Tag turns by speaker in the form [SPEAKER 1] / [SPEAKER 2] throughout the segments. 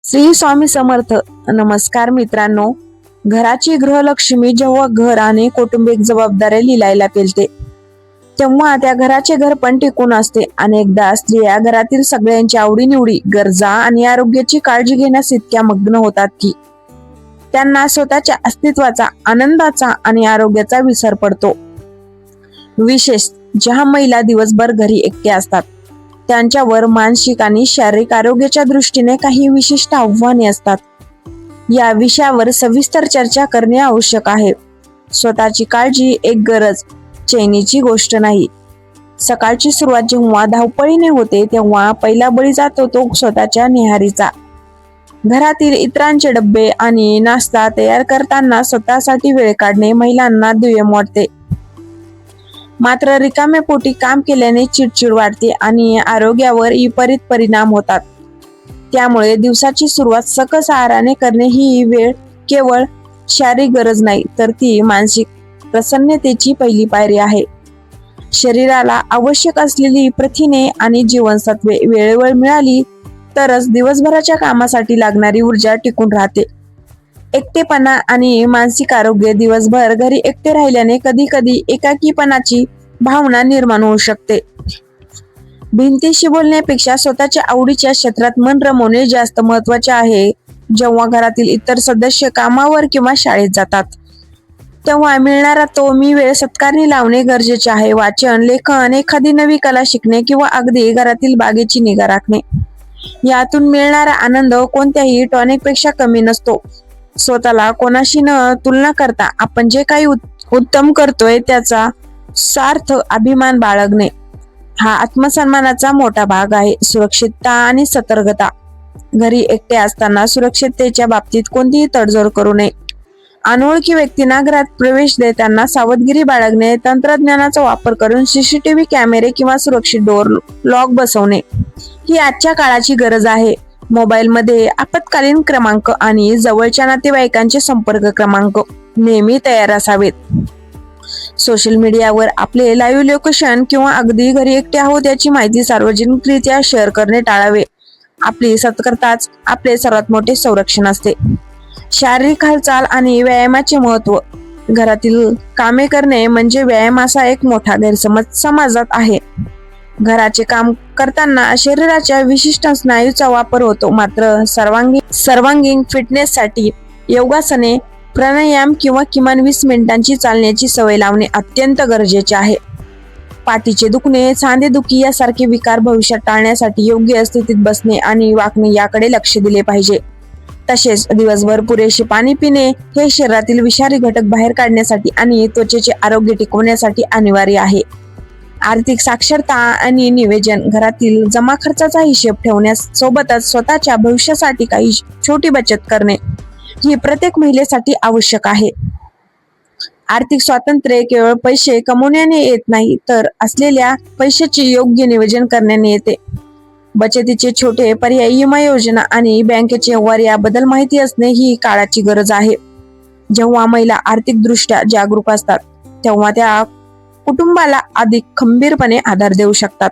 [SPEAKER 1] श्री स्वामी समर्थ. नमस्कार मित्रांनो. घराची गृहलक्ष्मी जेव्हा घर आणि कौटुंबिक जबाबदाऱ्या लिहायला पेलते तेव्हा त्या घराचे घर पण टिकून असते. अनेकदा स्त्रिया घरातील सगळ्यांच्या आवडीनिवडी, गरजा आणि आरोग्याची काळजी घेण्यास इतक्या मग्न होतात की त्यांना स्वतःच्या अस्तित्वाचा, आनंदाचा आणि आरोग्याचा विसर पडतो. विशेष ज्या महिला दिवसभर घरी एकट्या असतात त्यांच्यावर मानसिक आणि शारीरिक आरोग्याच्या दृष्टीने काही विशिष्ट आव्हाने असतात. या विषयावर सविस्तर चर्चा करणे आवश्यक आहे. स्वतःची काळजी एक गरज, चैनीची गोष्ट नाही. सकाळची सुरुवात जेव्हा धावपळीने होते तेव्हा पहिला बळी जातो तो स्वतःच्या न्याहारीचा. घरातील इतरांचे डब्बे आणि नाश्ता तयार करताना स्वतःसाठी वेळ काढणे महिलांना दुय्यम वाटते. मात्र रिकामे पोटी काम केल्याने चिडचिड वाढते आणि आरोग्यावर विपरीत परिणाम होतात. त्यामुळे दिवसाची सुरुवात सकस आहाराने करणे ही वेळ केवळ शारीरिक गरज नाही तर ती मानसिक प्रसन्नतेची पहिली पायरी आहे. शरीराला आवश्यक असलेली प्रथिने आणि जीवनसत्वे वेळेवर मिळाली तरच दिवसभराच्या कामासाठी लागणारी ऊर्जा टिकून राहते. एकटेपणा आणि मानसिक आरोग्य. दिवसभर घरी एकटे राहिल्याने कधी कधी एकाकीपणाची भावना निर्माण होऊ शकते. भिंतीशी बोलण्यापेक्षा स्वतःच्या आवडीच्या क्षेत्रात मन रमवणे जास्त महत्वाचे आहे. जेव्हा घरातील इतर सदस्य कामावर किंवा शाळेत जातात तेव्हा मिळणारा तो मी वेळ सत्कारणी लावणे गरजेचे आहे. वाचन, लेखन, एखादी नवी कला शिकणे किंवा अगदी घरातील बागेची निगा राखणे यातून मिळणारा आनंद कोणत्याही टॉनिकपेक्षा कमी नसतो. स्वतःला कोणाशी न तुलना करता आपण जे काही उत्तम करतोय त्याचा सार्थ अभिमान बाळगणे हा आत्मसन्मानाचा मोठा भाग आहे. सुरक्षितता आणि सतर्कता. घरी एकटे असताना सुरक्षिततेच्या बाबतीत कोणतीही तडजोड करू नये. अनोळखी व्यक्तींना घरात प्रवेश देताना सावधगिरी बाळगणे, तंत्रज्ञानाचा वापर करून सीसीटीव्ही कॅमेरे किंवा सुरक्षित डोअर लॉक बसवणे ही आजच्या काळाची गरज आहे. मोबाईलमध्ये आपत्कालीन क्रमांक आणि जवळच्या नातेवाईकांचे संपर्क क्रमांक नेहमी तयार असावेत. सोशल मीडियावर आपले लाईव्ह लोकेशन किंवा अगदी घरी एकटे आहोत याची माहिती सार्वजनिकरित्या शेअर करणे टाळावे. आपली सतर्कताच आपले सर्वात मोठे संरक्षण असते. शारीरिक हालचाल आणि व्यायामाचे महत्व. घरातील कामे करणे म्हणजे व्यायाम असा एक मोठा गैरसमज समाजात आहे. घराचे काम करताना शरीराच्या विशिष्ट स्नायूचा वापर होतो, मात्र सर्वांगीण फिटनेससाठी योगासने, प्राणायाम किंवा किमान 20 मिनिटांची चालण्याची सवय लावणे अत्यंत गरजेचे आहे. पाठीचे दुखणे, सांधेदुखी यासारखे विकार भविष्यात टाळण्यासाठी योग्य स्थितीत बसणे आणि वाकणे याकडे लक्ष दिले पाहिजे. तसेच दिवसभर पुरेसे पाणी पिणे हे शरीरातील विषारी घटक बाहेर काढण्यासाठी आणि त्वचेचे आरोग्य टिकवण्यासाठी अनिवार्य आहे. आर्थिक साक्षरता आणि नियोजन. घरातील जमा खर्चाचा हिशेब ठेवण्यास सोबतच स्वतःच्या भविष्यासाठी काही छोटी बचत करणे ही प्रत्येक महिलेसाठी आवश्यक आहे. आर्थिक स्वातंत्र्य केवळ पैसे कमवण्याने येत नाही तर असलेल्या पैशाचे योग्य नियोजन करण्याने येते. बचतीचे छोटे पर्याय, विमा योजना आणि बँकेचे व्यवहार याबद्दल माहिती असणे ही काळाची गरज आहे. जेव्हा महिला आर्थिक दृष्ट्या जागरूक असतात तेव्हा त्या कुटुंबाला अधिक खंबीरपणे आधार देऊ शकतात.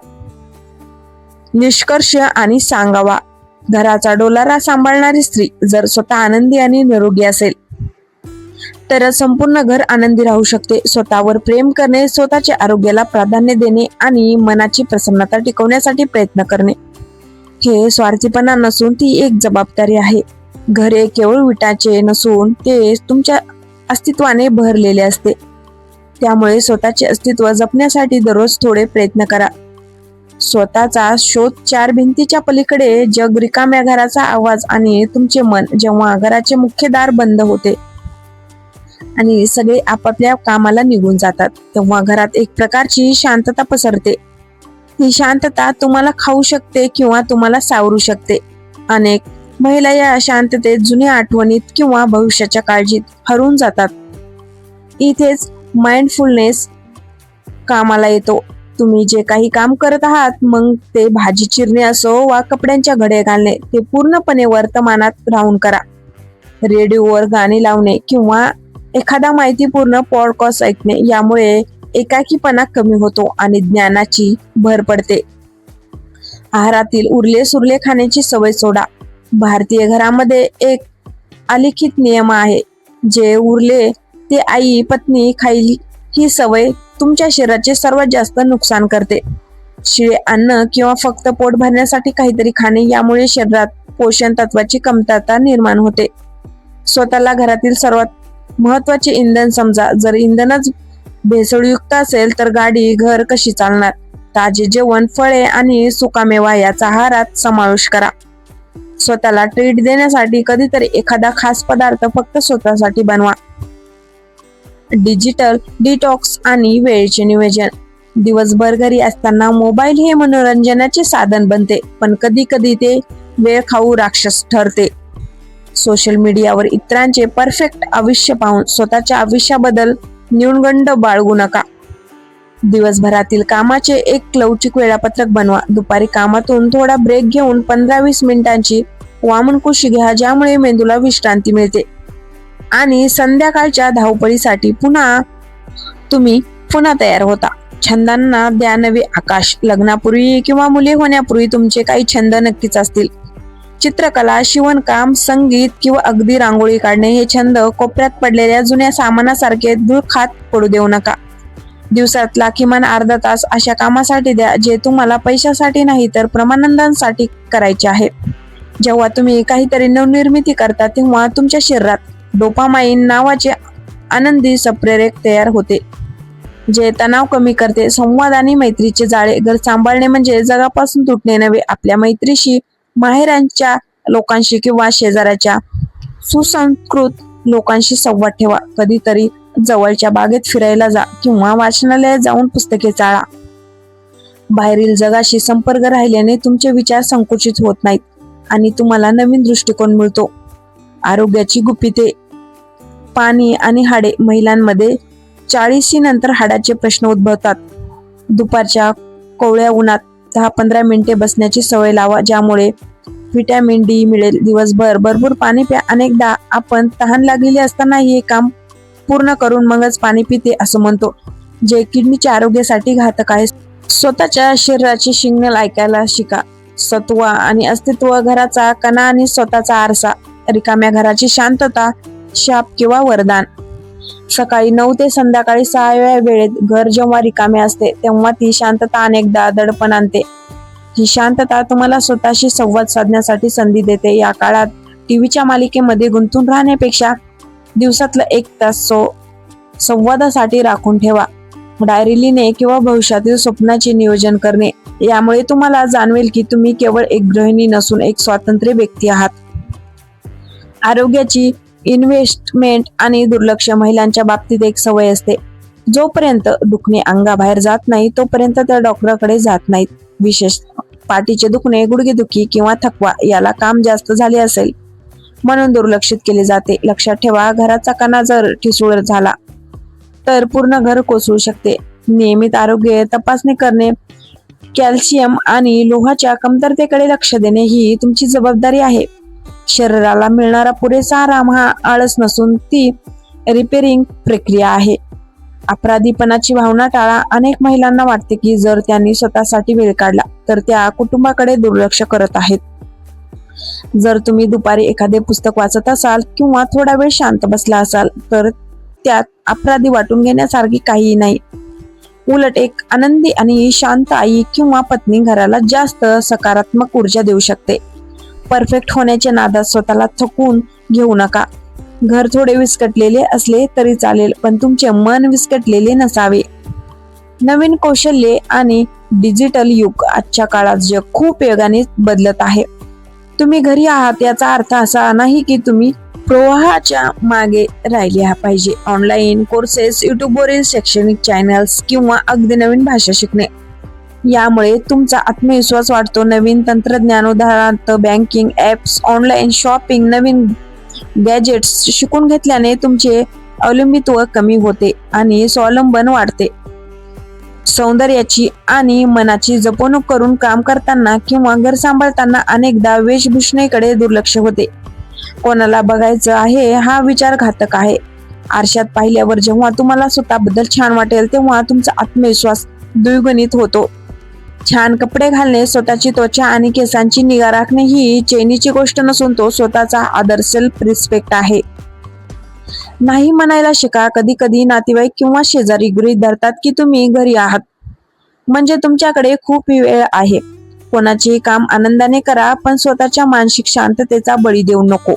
[SPEAKER 1] निष्कर्ष आणि सांगावा. घराचा डोलारा सांभाळणारी स्त्री जर स्वतः आनंदी आणि निरोगी असेल तर संपूर्ण घर आनंदी राहू शकते. स्वतःवर प्रेम करणे, स्वतःच्या आरोग्याला प्राधान्य देणे आणि मनाची प्रसन्नता टिकवण्यासाठी प्रयत्न करणे हे स्वार्थीपणा नसून ती एक जबाबदारी आहे. घर हे केवळ विटाचे नसून ते तुमच्या अस्तित्वाने भरलेले असते. त्यामुळे स्वतःचे अस्तित्व जपण्यासाठी दररोज थोडे प्रयत्न करा. स्वतःचा शोध. 4 भिंतीच्या पलीकडे जग. रिकाम्या घराचा आवाज आणि तुमचे मन. जेव्हा घराचे मुख्य दार बंद होते आणि सगळे आपापल्या कामाला निघून जातात तेव्हा घरात एक प्रकारची शांतता पसरते. ही शांतता तुम्हाला खाऊ शकते किंवा तुम्हाला सावरू शकते. अनेक महिला या शांततेत जुन्या आठवणीत किंवा भविष्याच्या काळजीत हरवून जातात. इथेच माइंडफुलनेस कामाला येतो. तुम्ही जे काही काम करत आहात, मग ते भाजी चिरणे असो वा कपड्यांच्या घड्या घालणे, ते पूर्णपणे वर्तमानात राहून करा. रेडिओवर गाणी लावणे किंवा एखादा माहितीपूर्ण पॉडकास्ट ऐकणे यामुळे एकाकीपणा कमी होतो आणि ज्ञानाची भर पडते. आहारातील उरले सुरले खाण्याची सवय सोडा. भारतीय घरामध्ये एक अलिखित नियम आहे, जे उरले ते आई पत्नी खाईल ही सवय तुमच्या शरीराचे सर्वात जास्त नुकसान करते. शिळे अन्न किंवा फक्त पोट भरण्यासाठी काहीतरी खाणे यामुळे शरीरात पोषण तत्वाची कमतरता निर्माण होते. स्वतःला घरातील सर्वात महत्वाचे इंधन समजा. जर इंधनच भेसळयुक्त असेल तर गाडी घर कशी चालणार? ताजे जेवण, फळे आणि सुकामेवा याचा आहारात समावेश करा. स्वतःला ट्रीट देण्यासाठी कधीतरी एखादा खास पदार्थ फक्त स्वतःसाठी बनवा. डिजिटल डिटॉक्स आणि वेळेचे नियोजन. दिवसभर घरी असताना मोबाईल हे मनोरंजनाचे साधन बनते, पण कधी कधी ते वेळ खाऊ राक्षस ठरते. सोशल मीडियावर इतरांचे परफेक्ट आयुष्य पाहून स्वतःच्या आयुष्याबद्दल न्यूनगंड बाळगू नका. दिवसभरातील कामाचे एक लवचिक वेळापत्रक बनवा. दुपारी कामातून थोडा ब्रेक घेऊन 15-20 मिनिटांची वामनकुक्षी घ्या, ज्यामुळे मेंदूला विश्रांती मिळते आणि संध्याकाळच्या धावपळीसाठी तुम्ही पुन्हा तयार होता. छंदांना द्या नवे आकाश. लग्नापूर्वी किंवा मुले होण्यापूर्वी तुमचे काही छंद नक्कीच असतील. चित्रकला, शिवणकाम, संगीत किंवा अगदी रांगोळी काढणे हे छंद कोपऱ्यात पडलेल्या जुन्या सामानासारखे धूळ खात पडू देऊ नका. दिवसातला किमान अर्धा तास अशा कामासाठी द्या, जे तुम्हाला पैशासाठी नाही तर परमानंदासाठी करायचे आहे. जेव्हा तुम्ही काहीतरी नवनिर्मिती करता तेव्हा तुमच्या शरीरात डोपामाइन नावाचे आनंदी संप्रेरक तयार होते, जे तणाव कमी करते. संवाद आणि मैत्रीचे जाळे. घर सांभाळणे म्हणजे जगापासून तुटणे नव्हे. आपल्या मैत्रीशी, माहेरांच्या लोकांशी किंवा शेजाऱ्याच्या सुसंस्कृत लोकांशी संवाद ठेवा. कधीतरी जवळच्या बागेत फिरायला जा किंवा वाचनालयात जाऊन पुस्तके चाळा. बाहेरील जगाशी संपर्क राहिल्याने तुमचे विचार संकुचित होत नाहीत आणि तुम्हाला नवीन दृष्टिकोन मिळतो. आरोग्याची गुपिते. पाणी आणि हाडे. महिलांमध्ये 40 नंतर हाडाचे प्रश्न उद्भवतात. दुपारच्या कोवळ्या उन्हात 10-15 मिनिटे बसण्याची सवय लावा, ज्यामुळे व्हिटॅमिन डी मिळेल. दिवसभर भरपूर पाणी प्या. अनेकदा आपण तहान लागलेली असताना हे काम पूर्ण करून मगच पाणी पिते असं म्हणतो, जे किडनीच्या आरोग्यासाठी घातक आहे. स्वतःच्या शरीराचे सिग्नल ऐकायला शिका. सत्व आणि अस्तित्व. घराचा कणा आणि स्वतःचा आरसा. रिकाम्या घराची शांतता शाप किंवा वरदान. सकाळी 9 ते संध्याकाळी 6 या वेळेत घर जेव्हा रिकामे असते तेव्हा ती शांतता अनेकदा दडपण आणते. ही शांतता तुम्हाला स्वतःशी संवाद साधण्यासाठी संधी देते. या काळात टीव्हीच्या मालिकेमध्ये गुंतून राहण्यापेक्षा दिवसातला 1 तास संवादासाठी राखून ठेवा. डायरी लिहिणे किंवा भविष्यातील स्वप्नाचे नियोजन करणे. यामुळे तुम्हाला जाणवेल की तुम्ही केवळ एक गृहिणी नसून एक स्वतंत्र व्यक्ती आहात. आरोग्याची इन्व्हेस्टमेंट आणि दुर्लक्ष. महिलांच्या बाबतीत एक सवय असते, जोपर्यंत दुखणे अंगाबाहेर जात नाही तोपर्यंत त्या डॉक्टरकडे जात नाहीत. विशेष पाठीचे दुखणे, गुडघेदुखी किंवा थकवा याला काम जास्त झाले असेल म्हणून दुर्लक्षित केले जाते. लक्षात ठेवा, घराचा कणा जर ठिसूळ झाला तर पूर्ण घर कोसळू शकते. नियमित आरोग्य तपासणी करणे, कॅल्शियम आणि लोहाच्या कमतरतेकडे लक्ष देणे ही तुमची जबाबदारी आहे. शरीराला मिळणारा पुरेसा आराम हा आळस नसून ती रिपेरिंग प्रक्रिया आहे. अपराधीपणाची भावना टाळा. अनेक महिलांना वाटते की जर त्यांनी स्वतःसाठी वेळ काढला तर त्या कुटुंबाकडे दुर्लक्ष करत आहेत. जर तुम्ही दुपारी एखादे पुस्तक वाचत असाल किंवा थोडा वेळ शांत बसला असाल तर त्यात अपराधी वाटून घेण्यासारखी काहीही नाही. उलट एक आनंदी आणि शांत आई किंवा पत्नी घराला जास्त सकारात्मक ऊर्जा देऊ शकते. परफेक्ट होण्याच्या नादात स्वतःला थकवून घेऊ नका. घर थोडे विस्कटलेले असले तरी चालेल, पण तुमचे मन विस्कटलेले नसावे. नवीन कौशल्ये आणि डिजिटल युग. आजच्या काळात जग खूप वेगाने बदलत आहे. तुम्ही घरी आहात याचा अर्थ असा नाही की तुम्ही प्रवाहाच्या मागे राहिले पाहिजे. ऑनलाईन कोर्सेस, युट्यूबवरील शैक्षणिक चॅनल्स किंवा अगदी नवीन भाषा शिकणे यामुळे तुमचा आत्मविश्वास वाढतो. नवीन तंत्रज्ञान, उदाहरणार्थ बँकिंग ऍप्स, ऑनलाईन शॉपिंग, नवीन गॅजेट्स शिकून घेतल्याने तुमचे अवलंबित्व कमी होते आणि स्वावलंबन वाढते. सौंदर्याची आणि मनाची जपणूक करून काम करताना किंवा घर सांभाळताना अनेकदा वेशभूषणेकडे दुर्लक्ष होते. कोणाला बघायचं आहे हा विचार घातक आहे. आरशात पाहिल्यावर जेव्हा तुम्हाला स्वतःबद्दल छान वाटेल तेव्हा तुमचा आत्मविश्वास द्विगुणित होतो. छान कपडे घालणे, स्वतःची त्वचा आणि केसांची निगा राखणे ही चैनीची गोष्ट नसून तो स्वतःचा आदर, सेल्फ रिस्पेक्ट आहे. नाही म्हणायला शिका. कधी कधी नातेवाईक किंवा शेजारी गृहीत धरतात की तुम्ही घरी आहात म्हणजे तुमच्याकडे खूप वेळ आहे. कोणाचेही काम आनंदाने करा, पण स्वतःच्या मानसिक शांततेचा बळी देऊ नको.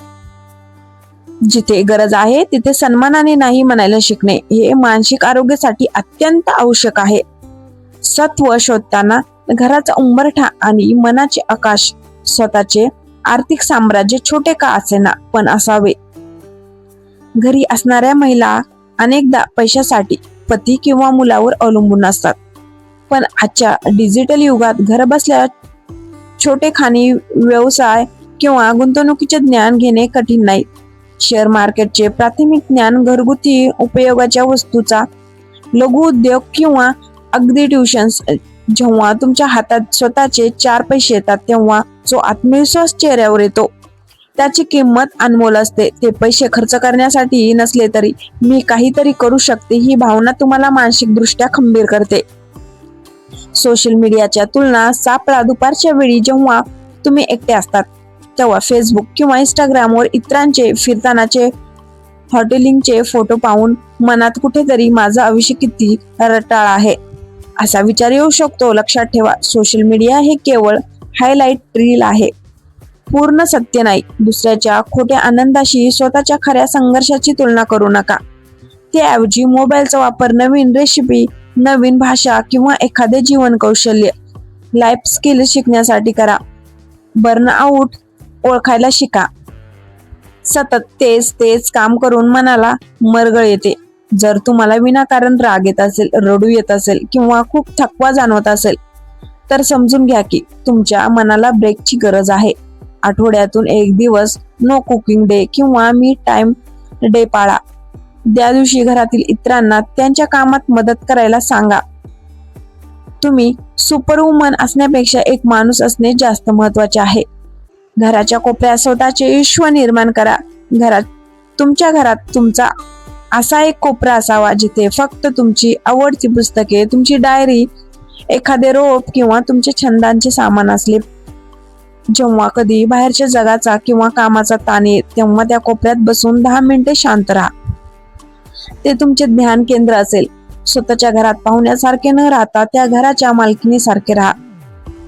[SPEAKER 1] जिथे गरज आहे तिथे सन्मानाने नाही म्हणायला शिकणे हे मानसिक आरोग्यासाठी अत्यंत आवश्यक आहे. सत्व शोधताना घराचा उंबरठा आणि मनाचे आकाश, स्वतःचे आर्थिक साम्राज्य छोटे का असेना पण असावे. घरी असणाऱ्या महिला अनेकदा पैशासाठी पती किंवा मुलावर अवलंबून असतात, पण आजच्या डिजिटल युगात घर बसल्या छोटे खाणी व्यवसाय किंवा गुंतवणुकीचे ज्ञान घेणे कठीण नाही. शेअर मार्केटचे प्राथमिक ज्ञान, घरगुती उपयोगाच्या वस्तूचा लघु उद्योग किंवा अगदी ट्युशन्स. जेव्हा तुमच्या हातात स्वतःचे 4 पैसे येतात तेव्हा जो आत्मविश्वास चेहऱ्यावर येतो त्याची किंमत अनमोल असते. ते पैसे खर्च करण्यासाठी नसले तरी मी काहीतरी करू शकते ही भावना तुम्हाला मानसिक दृष्ट्या खंबीर करते. सोशल मीडियाच्या तुलना सापळा. दुपारच्या वेळी जेव्हा तुम्ही एकटे असतात तेव्हा फेसबुक किंवा इंस्टाग्रामवर इतरांचे फिरतानाचे हॉटेलिंगचे फोटो पाहून मनात कुठेतरी माझं आयुष्य किती रटाळ आहे असा विचार येऊ शकतो. लक्षात ठेवा, सोशल मीडिया हे केवळ हायलाइट रील आहे, पूर्ण सत्य नाही. दुसऱ्याच्या खोट्या आनंदाशी स्वतःच्या खऱ्या संघर्षाची तुलना करू नका. त्याऐवजी मोबाईलचा वापर नवीन रेसिपी, नवीन भाषा किंवा एखादे जीवन कौशल्य, लाईफ स्किल शिकण्यासाठी करा. बर्नआउट ओळखायला शिका. सतत तेच तेच काम करून मनाला मरगळ येते. जर तुम्हाला विनाकारण राग येत असेल, रडू येत असेल किंवा खूप थकवा जाणवत असेल तर समजून घ्या की तुमच्या मनाला ब्रेकची गरज आहे. आठवड्यातून एक दिवस नो कुकिंग डे किंवा मी टाइम डे पाळा. त्या दिवशी घरातील इतरांना त्यांच्या कामात मदत करायला सांगा. तुम्ही सुपरवुमन असण्यापेक्षा एक माणूस असणे जास्त महत्वाचे आहे. घराच्या कोपऱ्यात स्वतःचे विश्व निर्माण करा. तुमच्या घरात तुमचा असा एक कोपरा असावा जिथे फक्त तुमची आवडती पुस्तके, तुमची डायरी, एखादे रोप किंवा तुमचे छंदांचे सामान असले. जेव्हा कधी बाहेरच्या जगाचा किंवा कामाचा ताण येईल तेव्हा त्या कोपऱ्यात बसून 10 मिनिटे शांत राहा. ते तुमचे ध्यान केंद्र असेल. स्वतःच्या घरात पाहुण्यासारखे न राहता त्या घराच्या मालकीनीसारखे राहा.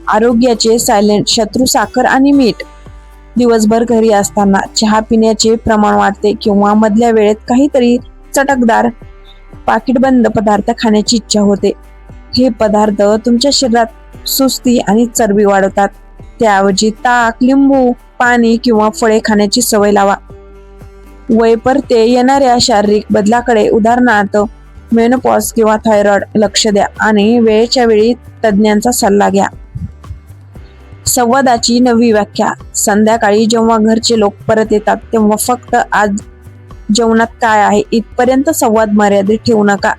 [SPEAKER 1] आरोग्याचे सायलेंट शत्रू साखर आणि मीठ. दिवसभर घरी असताना चहा पिण्याचे प्रमाण वाढते किंवा मधल्या वेळेत काहीतरी चटकदार पाकिटबंद पदार्थ खाण्याची इच्छा होते. हे पदार्थ तुमच्या शरीरात सुस्ती आणि चरबी वाढवतात. त्याऐवजी ताक, लिंबू पाणी किंवा फळे खाण्याची सवय लावा. वय परते येणाऱ्या शारीरिक बदलाकडे, उदाहरणार्थ मेनोपॉज किंवा थायरॉइड, लक्ष द्या आणि वेळेच्या वेळी तज्ज्ञांचा सल्ला घ्या. संवादाची नवी व्याख्या. संध्याकाळी जेव्हा घरचे लोक परत येतात तेव्हा फक्त आज जेवणात काय आहे इथपर्यंत संवाद मर्यादित ठेवू नका.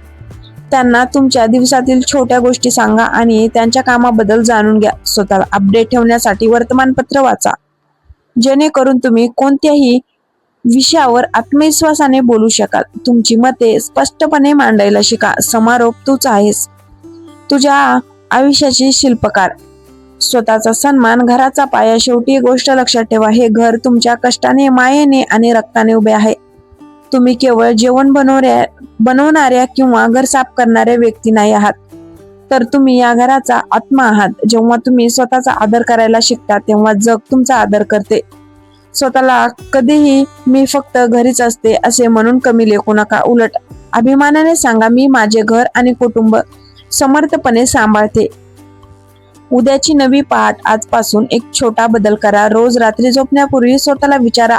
[SPEAKER 1] त्यांना तुमच्या दिवसातील छोट्या गोष्टी सांगा आणि त्यांच्या कामाबद्दल जाणून घ्या. स्वतःला अपडेट ठेवण्यासाठी वर्तमानपत्र वाचा, जेणेकरून तुम्ही कोणत्याही विषयावर आत्मविश्वासाने बोलू शकाल. तुमची मते स्पष्टपणे मांडायला शिका. समारोप तूच आहेस, तुझ्या आयुष्याची शिल्पकार. स्वतःचा सन्मान घराचा पाया. शेवटी एक गोष्ट लक्षात ठेवा, हे घर तुमच्या कष्टाने, मायेने आणि रक्ताने उभे आहे. तुम्ही केवळ जेवण बनवणाऱ्या किंवा घर साफ करणाऱ्या व्यक्ती नाही आहात, तर तुम्ही या घराचा आत्मा आहात. जेव्हा तुम्ही स्वतःचा आदर करायला शिकता तेव्हा जग तुमचा आदर करते. स्वतःला कधीही मी फक्त घरीच असते असे म्हणून कमी लेखू नका. उलट अभिमानाने सांगा, मी माझे घर आणि कुटुंब समर्थपणे सांभाळते. उद्याची नवी पहाट. आजपासून एक छोटा बदल करा. रोज रात्री झोपण्यापूर्वी स्वतःला विचारा,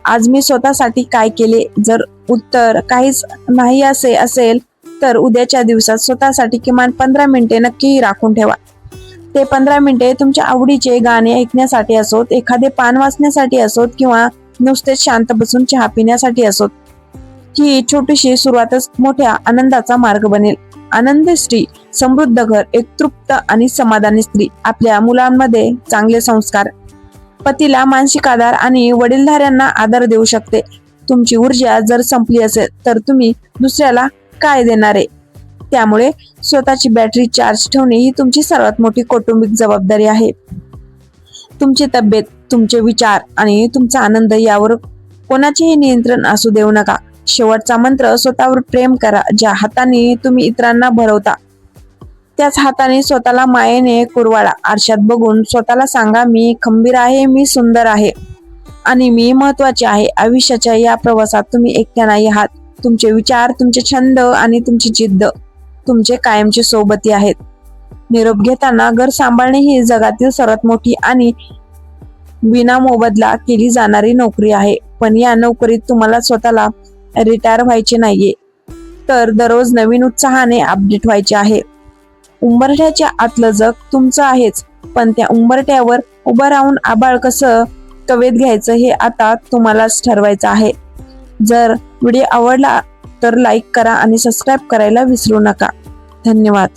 [SPEAKER 1] आज मी स्वतःसाठी काय केले. जर उत्तर काहीच नाही असे असेल तर उद्याच्या दिवसात स्वतःसाठी किमान 15 मिनिटे नक्की राखून ठेवा. ते 15 मिनिटे तुमच्या आवडीचे गाणे ऐकण्यासाठी असोत, एखादे पान वाचण्यासाठी असोत किंवा नुसतेच शांत बसून चहा पिण्यासाठी असोत. ही छोटीशी सुरुवातच मोठ्या आनंदाचा मार्ग बनेल. आनंदी स्त्री, समृद्ध घर, एक तृप्त आणि समाधानी स्त्री आपल्या मुलांमध्ये चांगले संस्कार, पतीला मानसिक आधार आणि वडीलधाऱ्यांना आदर देऊ शकते. तुमची ऊर्जा जर संपली असेल तर तुम्ही दुसऱ्याला काय देणारे. त्यामुळे स्वतःची बॅटरी चार्ज ठेवणे ही तुमची सर्वात मोठी कौटुंबिक जबाबदारी आहे. तुमची तब्येत, तुमचे विचार आणि तुमचा आनंद यावर कोणाचेही नियंत्रण असू देऊ नका. शेवटचा मंत्र, स्वतःवर प्रेम करा. ज्या हाताने तुम्ही इतरांना भरवता त्याच हाताने स्वतःला मायेने कुरवाळा. आरशात बघून स्वतःला सांगा, मी खंबीर आहे, मी सुंदर आहे आणि मी महत्वाचे आहे. आयुष्याच्या या प्रवासात तुम्ही एकट्या नाही आहात. तुमचे विचार, तुमचे छंद आणि तुमची जिद्द तुमचे कायमचे सोबती आहेत. निरोप घेताना घर सांभाळणे ही जगातील सर्वात मोठी आणि विना मोबदला केली जाणारी नोकरी आहे. पण या नोकरीत तुम्हाला स्वतःला रिटायर व्हायचे नाहीये, तर दररोज नवीन उत्साहाने अपडेट व्हायचे आहे. उंबरठ्याच्या आतलं जग तुमचं आहेच, पण त्या उंबरठ्यावर उभं राहून आभाळ कसं कवेत घ्यायचं हे आता तुम्हालाच ठरवायचं आहे. जर व्हिडिओ आवडला तर लाईक करा आणि सबस्क्राईब करायला विसरू नका. धन्यवाद.